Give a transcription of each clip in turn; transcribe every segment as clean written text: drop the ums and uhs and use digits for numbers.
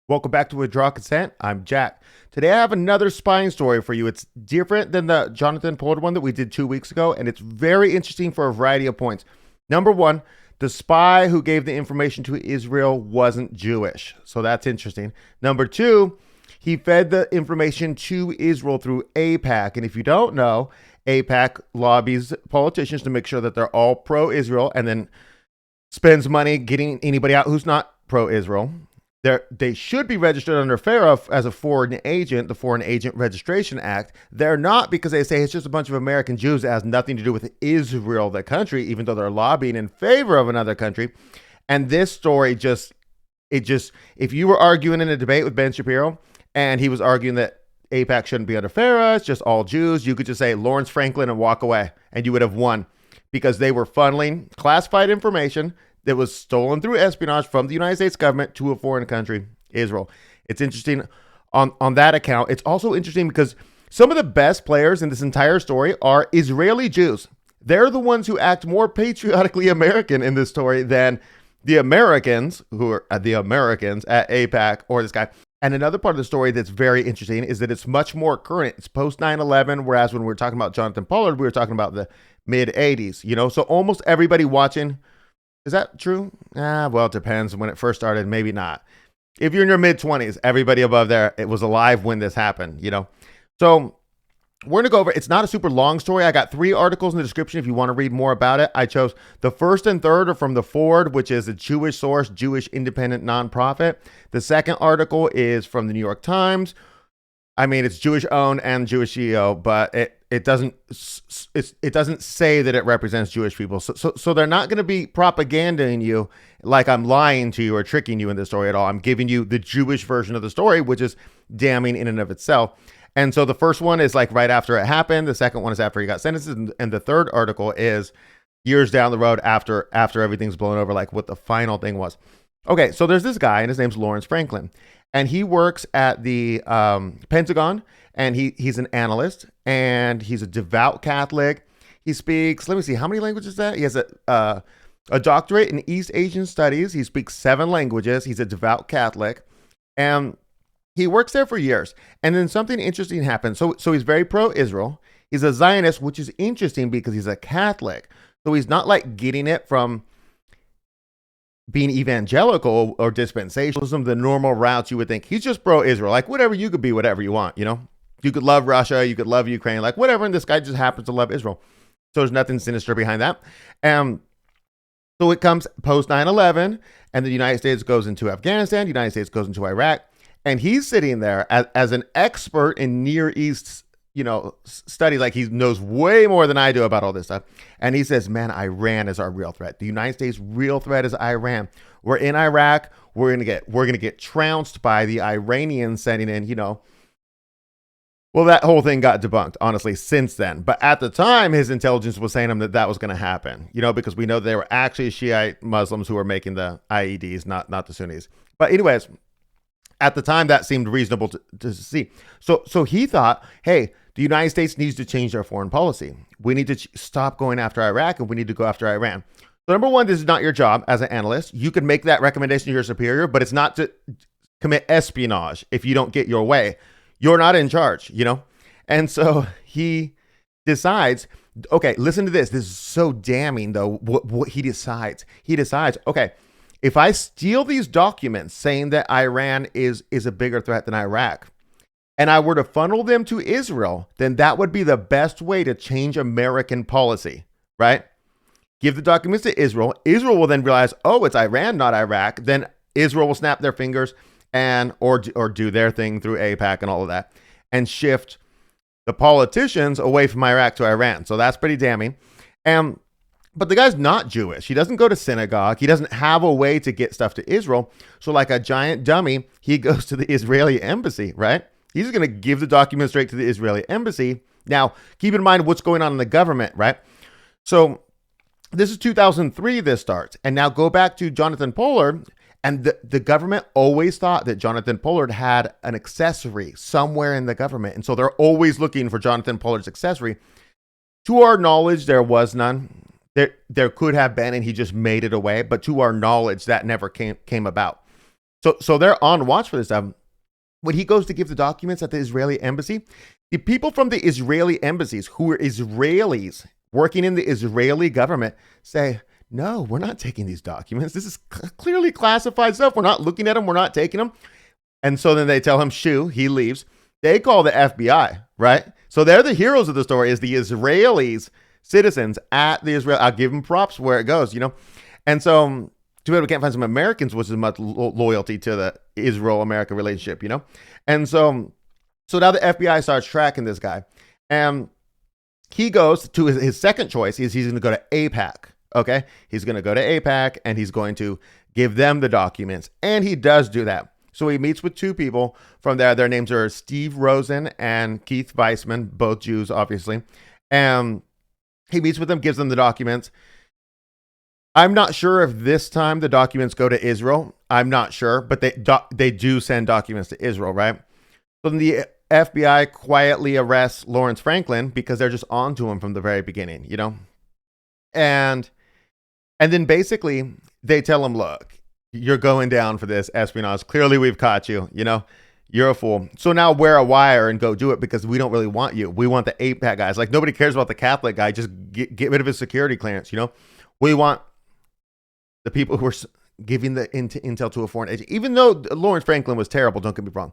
Welcome back to Withdraw Consent. I'm Jack. Today I have another spying story for you. It's different than the Jonathan Pollard one that we did 2 weeks ago, and it's very interesting for a variety of points. Number one, the spy who gave the information to Israel wasn't Jewish, so that's interesting. Number two, he fed the information to Israel through AIPAC, and if you don't know, AIPAC lobbies politicians to make sure that they're all pro-Israel and then spends money getting anybody out who's not pro-Israel. They should be registered under FARA as a foreign agent, the Foreign Agent Registration Act. They're not because they say it's just a bunch of American Jews that has nothing to do with Israel, the country, even though they're lobbying in favor of another country. And this story if you were arguing in a debate with Ben Shapiro and he was arguing that AIPAC shouldn't be under FARA, it's just all Jews, you could just say Lawrence Franklin and walk away and you would have won because they were funneling classified information that was stolen through espionage from the United States government to a foreign country, Israel. It's interesting on that account. It's also interesting because some of the best players in this entire story are Israeli Jews. They're the ones who act more patriotically American in this story than the Americans, who are the Americans at AIPAC or this guy. And another part of the story that's very interesting is that it's much more current. It's post 9/11, whereas when we were talking about Jonathan Pollard, we were talking about the mid 80s, So almost everybody watching. Is that true? Well, it depends. When it first started, maybe not. If you're in your mid-20s, everybody above there, it was alive when this happened, So we're going to go over, it's not a super long story. I got 3 articles in the description if you want to read more about it. I chose the first and third are from the Ford, which is a Jewish source, Jewish independent nonprofit. The second article is from the New York Times. I mean, it's Jewish owned and Jewish CEO, but it doesn't say that it represents Jewish people. So they're not going to be propaganding you like I'm lying to you or tricking you in this story at all. I'm giving you the Jewish version of the story, which is damning in and of itself. And so the first one is like right after it happened. The second one is after he got sentenced. And the third article is years down the road after everything's blown over, like what the final thing was. Okay, so there's this guy and his name's Lawrence Franklin. And he works at the Pentagon, and he's an analyst, and he's a devout Catholic. He speaks, let me see, how many languages is that? He has a doctorate in East Asian Studies. He speaks 7 languages. He's a devout Catholic, and he works there for years. And then something interesting happened. So he's very pro-Israel. He's a Zionist, which is interesting because he's a Catholic. So he's not like getting it from being evangelical or dispensationalism, the normal routes you would think. He's just pro-Israel. Like whatever, you could be whatever you want, You could love Russia, you could love Ukraine, like whatever, and this guy just happens to love Israel. So there's nothing sinister behind that. So it comes post 9/11, and the United States goes into Afghanistan, the United States goes into Iraq, and he's sitting there as an expert in Near East study, like he knows way more than I do about all this stuff. And he says, man, Iran is our real threat. The United States' real threat is Iran. We're in Iraq. We're gonna get trounced by the Iranians sending in, Well, that whole thing got debunked, honestly, since then. But at the time, his intelligence was saying that was going to happen, because we know they were actually Shiite Muslims who were making the IEDs, not the Sunnis. But anyways, at the time, that seemed reasonable to see. So he thought, hey, the United States needs to change their foreign policy. We need to stop going after Iraq, and we need to go after Iran. So number one, this is not your job as an analyst. You can make that recommendation to your superior, but it's not to commit espionage if you don't get your way. You're not in charge, And so he decides, okay, listen to this. This is so damning, though, what he decides. He decides, okay, if I steal these documents saying that Iran is a bigger threat than Iraq, and I were to funnel them to Israel, then that would be the best way to change American policy, right? Give the documents to Israel. Israel will then realize, oh, it's Iran, not Iraq. Then Israel will snap their fingers or do their thing through AIPAC and all of that, and shift the politicians away from Iraq to Iran. So that's pretty damning. But the guy's not Jewish. He doesn't go to synagogue. He doesn't have a way to get stuff to Israel. So like a giant dummy, he goes to the Israeli embassy, right? He's going to give the document straight to the Israeli embassy. Now, keep in mind what's going on in the government, right? So this is 2003, this starts. And now go back to Jonathan Pollard. And the government always thought that Jonathan Pollard had an accessory somewhere in the government. And so they're always looking for Jonathan Pollard's accessory. To our knowledge, there was none. There could have been, and he just made it away. But to our knowledge, that never came about. So they're on watch for this stuff. When he goes to give the documents at the Israeli embassy, the people from the Israeli embassies who are Israelis working in the Israeli government say, no, we're not taking these documents. This is clearly classified stuff. We're not looking at them. We're not taking them. And so then they tell him, shoo, he leaves. They call the FBI, right? So they're the heroes of the story, is the Israelis, citizens at the Israel. I'll give them props where it goes, And so too bad we can't find some Americans with as much loyalty to the Israel-America relationship, And so now the FBI starts tracking this guy. And he goes to his second choice is he's going to go to AIPAC, okay? He's going to go to AIPAC and he's going to give them the documents. And he does do that. So he meets with two people from there. Their names are Steve Rosen and Keith Weissman, both Jews, obviously. And he meets with them, gives them the documents. I'm not sure if this time the documents go to Israel. I'm not sure, but they do send documents to Israel, right? So then the FBI quietly arrests Lawrence Franklin because they're just on to him from the very beginning, And then basically they tell him, look, you're going down for this espionage. Clearly we've caught you, you're a fool. So now wear a wire and go do it because we don't really want you. We want the AIPAC guys. Like nobody cares about the Catholic guy. Just get rid of his security clearance, We want the people who are giving the intel to a foreign agent, even though Lawrence Franklin was terrible, don't get me wrong.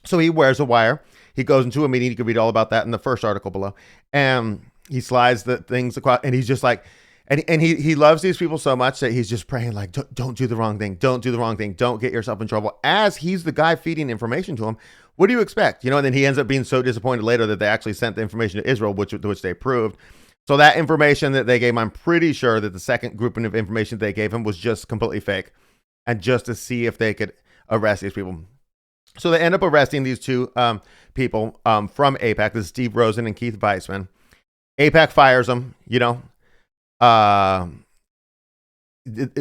So he wears a wire. He goes into a meeting. You can read all about that in the first article below. And he slides the things across, and he's just like, and he loves these people so much that he's just praying like, don't do the wrong thing. Don't do the wrong thing. Don't get yourself in trouble. As he's the guy feeding information to him, what do you expect? And then he ends up being so disappointed later that they actually sent the information to Israel, which they proved. So that information that they gave him, I'm pretty sure that the second grouping of information they gave him was just completely fake and just to see if they could arrest these people. So they end up arresting these two people from AIPAC. This is Steve Rosen and Keith Weissman. AIPAC fires them,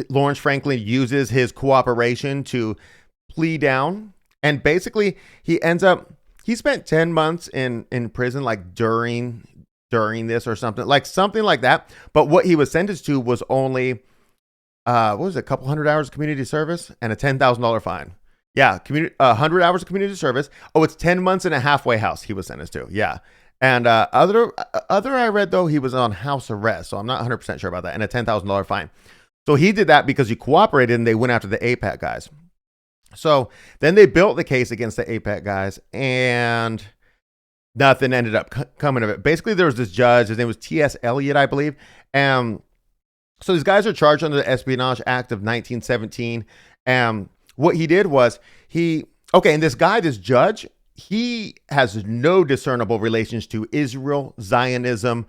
Lawrence Franklin uses his cooperation to plea down. And basically, he spent 10 months in prison, like during this or something like that. But what he was sentenced to was only, a couple hundred hours of community service and a $10,000 fine. Yeah, 100 hours of community service. Oh, it's 10 months in a halfway house he was sentenced to. Yeah. And other I read, though, he was on house arrest. So I'm not 100% sure about that. And a $10,000 fine. So he did that because he cooperated and they went after the AIPAC guys. So then they built the case against the AIPAC guys and nothing ended up coming of it. Basically, there was this judge. His name was T.S. Eliot, I believe. And so these guys are charged under the Espionage Act of 1917. And what he did was and this judge, he has no discernible relations to Israel, Zionism,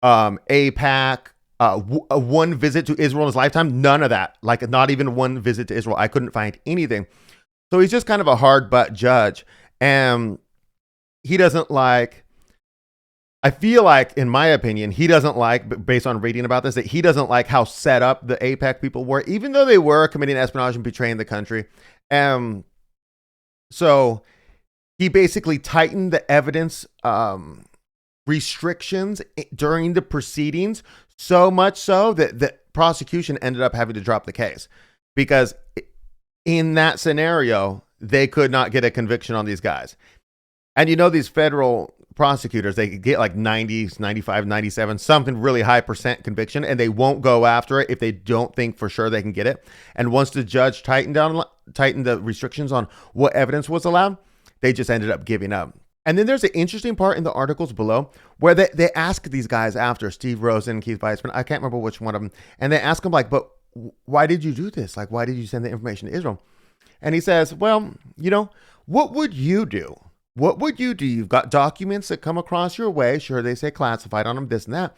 AIPAC, one visit to Israel in his lifetime. None of that. Like not even one visit to Israel. I couldn't find anything. So he's just kind of a hard butt judge. And he doesn't like, I feel like, in my opinion, he doesn't like, based on reading about this, that he doesn't like how set up the AIPAC people were, even though they were committing espionage and betraying the country. So he basically tightened the evidence restrictions during the proceedings, so much so that the prosecution ended up having to drop the case because in that scenario, they could not get a conviction on these guys. And these federal prosecutors, they could get like 90, 95, 97, something really high percent conviction, and they won't go after it if they don't think for sure they can get it. And once the judge tightened the restrictions on what evidence was allowed, they just ended up giving up. And then there's an interesting part in the articles below where they ask these guys after, Steve Rosen and Keith Weissman, I can't remember which one of them, and they ask them like, but why did you do this? Like, why did you send the information to Israel? And he says, well, what would you do? What would you do? You've got documents that come across your way. Sure, they say classified on them, this and that.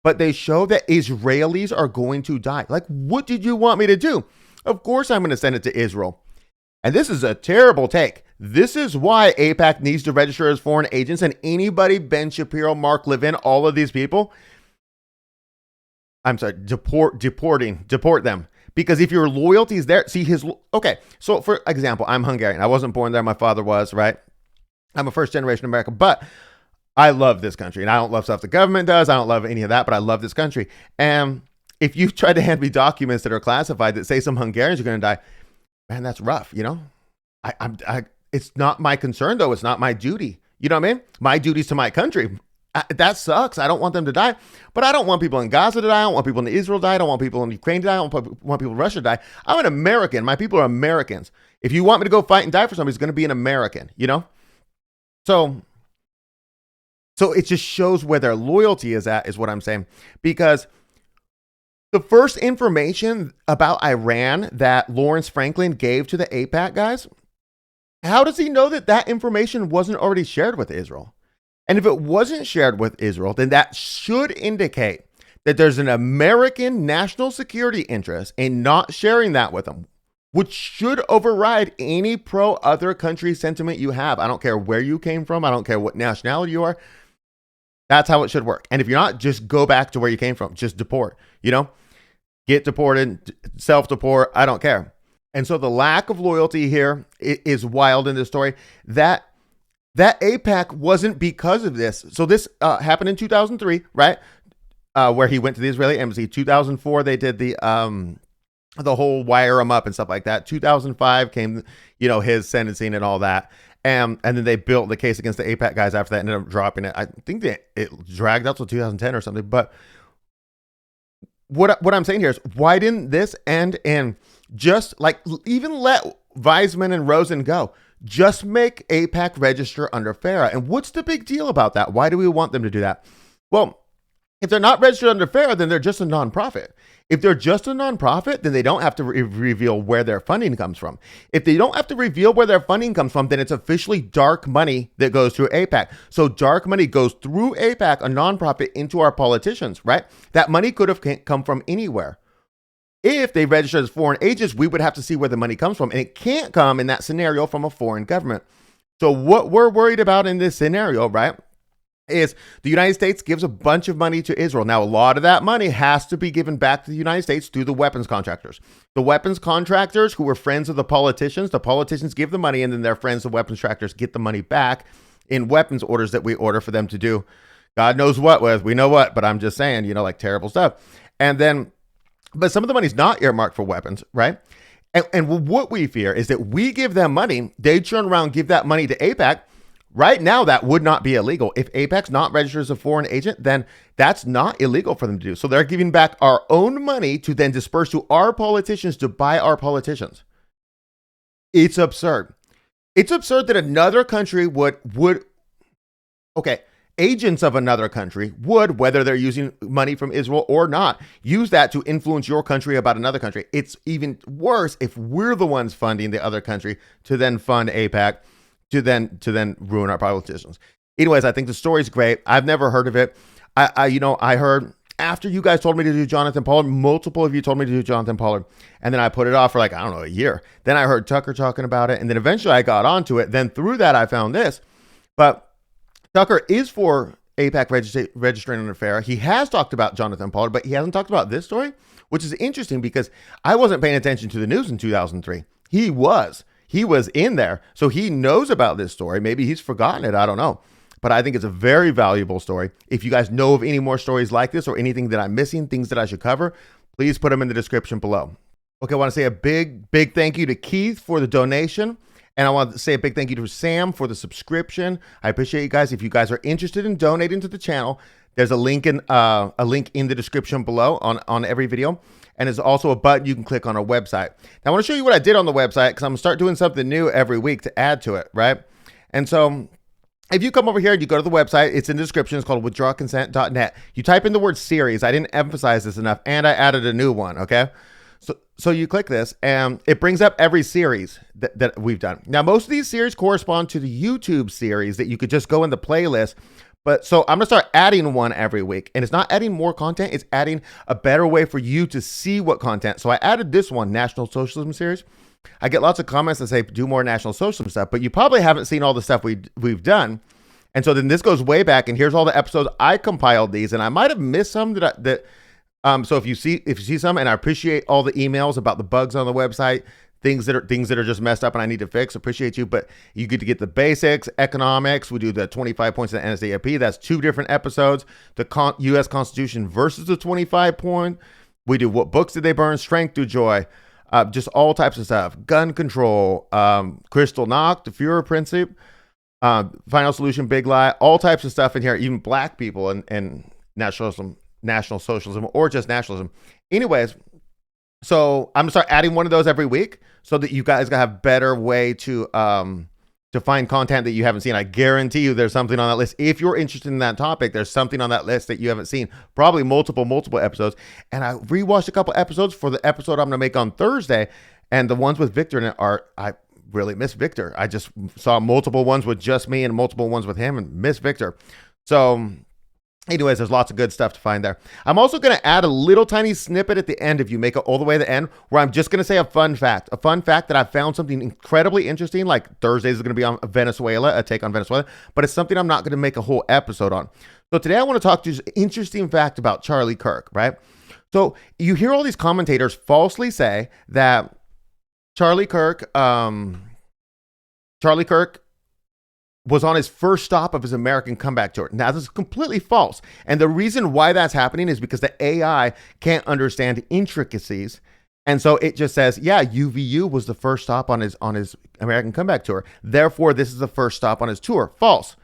But they show that Israelis are going to die. Like, what did you want me to do? Of course I'm going to send it to Israel. And this is a terrible take. This is why AIPAC needs to register as foreign agents. And anybody, Ben Shapiro, Mark Levin, all of these people, deport them. Because if your loyalty is there, okay. So for example, I'm Hungarian. I wasn't born there. My father was, right? I'm a first generation American, but I love this country and I don't love stuff the government does. I don't love any of that, but I love this country. And if you try to hand me documents that are classified that say some Hungarians are going to die, man, that's rough, you know? It's not my concern though. It's not my duty. You know what I mean? My duty's to my country. That sucks. I don't want them to die, but I don't want people in Gaza to die. I don't want people in Israel to die. I don't want people in Ukraine to die. I don't want people in Russia to die. I'm an American. My people are Americans. If you want me to go fight and die for somebody, it's going to be an American, you know? So it just shows where their loyalty is at, is what I'm saying. Because the first information about Iran that Lawrence Franklin gave to the AIPAC guys, how does he know that that information wasn't already shared with Israel? And if it wasn't shared with Israel, then that should indicate that there's an American national security interest in not sharing that with them, which should override any pro-other country sentiment you have. I don't care where you came from. I don't care what nationality you are. That's how it should work. And if you're not, just go back to where you came from. Just deport, you know? Get deported, self-deport. I don't care. And so the lack of loyalty here is wild in this story. That AIPAC wasn't because of this. So this happened in 2003, right? Where he went to the Israeli embassy. 2004, they did the whole wire him up and stuff like that. 2005 came, you know, his sentencing and all that. And then they built the case against the AIPAC guys after that, ended up dropping it. I think that it dragged out till 2010 or something. But what I'm saying here is, why didn't this end in just like, even let Weizmann and Rosen go? Just make AIPAC register under FARA. And what's the big deal about that? Why do we want them to do that? Well, if they're not registered under FARA, then they're just a nonprofit. If they're just a nonprofit, then they don't have to reveal where their funding comes from. If they don't have to reveal where their funding comes from, then it's officially dark money that goes through AIPAC. So dark money goes through AIPAC, a nonprofit, into our politicians, right? That money could have come from anywhere. If they register as foreign agents, we would have to see where the money comes from. And it can't come in that scenario from a foreign government. So what we're worried about in this scenario, right, is the United States gives a bunch of money to Israel. Now, a lot of that money has to be given back to the United States through the weapons contractors. The weapons contractors, who were friends of the politicians give the money, and then their friends, the weapons contractors, get the money back in weapons orders that we order for them to do God knows what with. We know what, but I'm just saying, you know, like terrible stuff. And then, but some of the money's not earmarked for weapons, right? And what we fear is that we give them money, they turn around, give that money to AIPAC. Right now, that would not be illegal. If AIPAC's not registered as a foreign agent, then that's not illegal for them to do. So they're giving back our own money to then disperse to our politicians to buy our politicians. It's absurd. It's absurd that another country would, agents of another country would, whether they're using money from Israel or not, use that to influence your country about another country. It's even worse if we're the ones funding the other country to then fund AIPAC, to then ruin our politicians. Anyways, I think the story's great. I've never heard of it. I heard after you guys told me to do Jonathan Pollard, multiple of you told me to do Jonathan Pollard, and then I put it off for a year. Then I heard Tucker talking about it, and then eventually I got onto it. Then through that, I found this. But Tucker is for AIPAC registering under FARA. He has talked about Jonathan Pollard, but he hasn't talked about this story, which is interesting because I wasn't paying attention to the news in 2003. He was in there. So he knows about this story. Maybe he's forgotten it. I don't know. But I think it's a very valuable story. If you guys know of any more stories like this or anything that I'm missing, things that I should cover, please put them in the description below. Okay, I want to say a big thank you to Keith for the donation. And I want to say a big thank you to Sam for the subscription. I appreciate you guys. If you guys are interested in donating to the channel, there's a link in the description below on every video. And there's also a button you can click on our website. Now, I want to show you what I did on the website because I'm going to start doing something new every week to add to it, right? And so if you come over here and you go to the website, it's in the description. It's called WithdrawConsent.net. You type in the word series. I didn't emphasize this enough, and I added a new one, okay? So you click this, and it brings up every series that we've done. Now, most of these series correspond to the YouTube series that you could just go in the playlist. But so I'm going to start adding one every week, and it's not adding more content. It's adding a better way for you to see what content. So I added this one, National Socialism series. I get lots of comments that say, do more National Socialism stuff, but you probably haven't seen all the stuff we've done. And so then this goes way back, and here's all the episodes. I compiled these, and I might have missed some so if you see some, and I appreciate all the emails about the bugs on the website, things that are just messed up and I need to fix. Appreciate you, but you get to get the basics, economics. We do the 25 points of the NSAIP. That's 2 different episodes. The U.S. Constitution versus the 25 point. We do what books did they burn? Strength through Joy. just all types of stuff. Gun control, Crystal Knock, the Führer Principle, Final Solution, Big Lie, all types of stuff in here, even black people and nationalism, National Socialism, or just nationalism. Anyways, so I'm gonna start adding one of those every week so that you guys gonna have better way to find content that you haven't seen. I guarantee you there's something on that list. If you're interested in that topic, there's something on that list that you haven't seen, probably multiple episodes. And I rewatched a couple episodes for the episode I'm gonna make on Thursday, and the ones with Victor in it I really miss Victor. I just saw multiple ones with just me and multiple ones with him and miss Victor. So anyways, there's lots of good stuff to find there. I'm also going to add a little tiny snippet at the end if you make it all the way to the end, where I'm just going to say a fun fact that I found something incredibly interesting. Like Thursdays is going to be on Venezuela, a take on Venezuela, but it's something I'm not going to make a whole episode on. So today I want to talk to you an interesting fact about Charlie Kirk, right? So you hear all these commentators falsely say that Charlie Kirk was on his first stop of his American comeback tour. Now, this is completely false. And the reason why that's happening is because the AI can't understand intricacies. And so it just says, yeah, UVU was the first stop on his American comeback tour. Therefore, this is the first stop on his tour. False.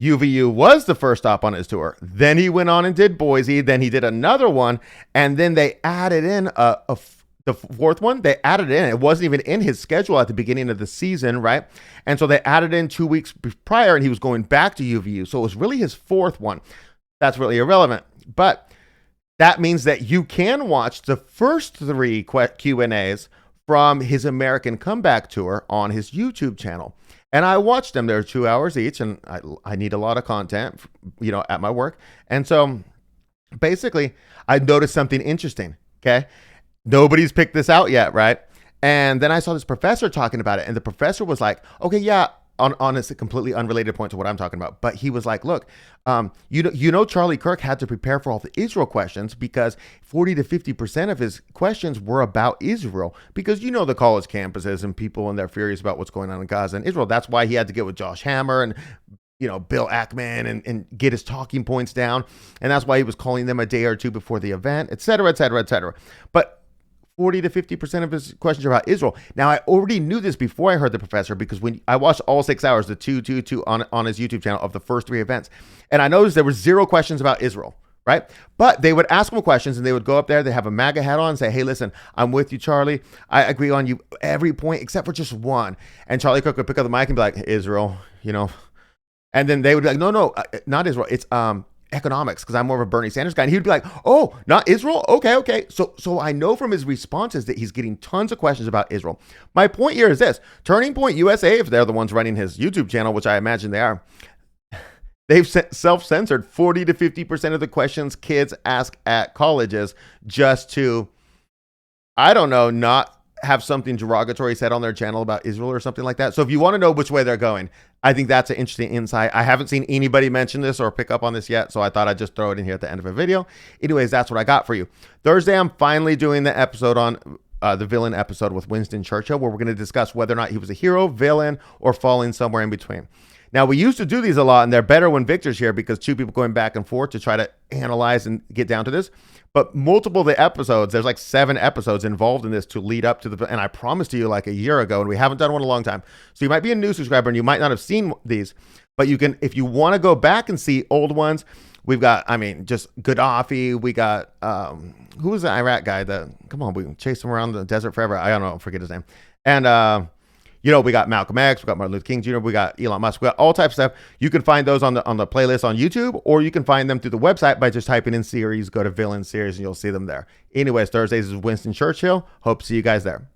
UVU was the first stop on his tour. Then he went on and did Boise. Then he did another one. And then they added in the fourth one. They added in. It wasn't even in his schedule at the beginning of the season, right? And so they added in 2 weeks prior, and he was going back to UVU. So it was really his fourth one. That's really irrelevant. But that means that you can watch the first 3 Q&As from his American comeback tour on his YouTube channel. And I watched them. They're 2 hours each, and I need a lot of content, at my work. And so basically, I noticed something interesting, okay? Nobody's picked this out yet, right? And then I saw this professor talking about it, and the professor was like, okay, yeah, on a completely unrelated point to what I'm talking about. But he was like, look, Charlie Kirk had to prepare for all the Israel questions because 40 to 50% of his questions were about Israel, because the college campuses and people, and they're furious about what's going on in Gaza and Israel. That's why he had to get with Josh Hammer and Bill Ackman and get his talking points down. And that's why he was calling them a day or two before the event, et cetera, et cetera, et cetera. But 40 to 50% of his questions are about Israel. Now, I already knew this before I heard the professor, because when I watched all 6 hours, the two on his YouTube channel of the first 3 events, and I noticed there were 0 questions about Israel, right? But they would ask him questions, and they would go up there, they have a MAGA hat on and say, hey, listen, I'm with you, Charlie. I agree on you every point except for just one. And Charlie Kirk would pick up the mic and be like, Israel, And then they would be like, no, not Israel. It's economics, because I'm more of a Bernie Sanders guy. And he'd be like, oh, not Israel? Okay. So I know from his responses that he's getting tons of questions about Israel. My point here is this: Turning Point USA, if they're the ones running his YouTube channel, which I imagine they are, they've self-censored 40 to 50% of the questions kids ask at colleges just to, I don't know, not have something derogatory said on their channel about Israel or something like that. So if you want to know which way they're going, I think that's an interesting insight. I haven't seen anybody mention this or pick up on this yet, so I thought I'd just throw it in here at the end of a video. Anyways, that's what I got for you. Thursday, I'm finally doing the episode on the villain episode with Winston Churchill, where we're going to discuss whether or not he was a hero, villain, or falling somewhere in between. Now, we used to do these a lot, and they're better when Victor's here, because 2 people going back and forth to try to analyze and get down to this. But multiple of the episodes, there's like 7 episodes involved in this to lead up to and I promised you like a year ago, and we haven't done one in a long time. So you might be a new subscriber and you might not have seen these, but you can, if you want to go back and see old ones, we've got, just Gaddafi. We got, who was the Iraq guy come on, we can chase him around the desert forever. I don't know, forget his name. And, we got Malcolm X, we got Martin Luther King Jr., we got Elon Musk, we got all types of stuff. You can find those on the playlist on YouTube, or you can find them through the website by just typing in series, go to villain series, and you'll see them there. Anyways, Thursdays is Winston Churchill. Hope to see you guys there.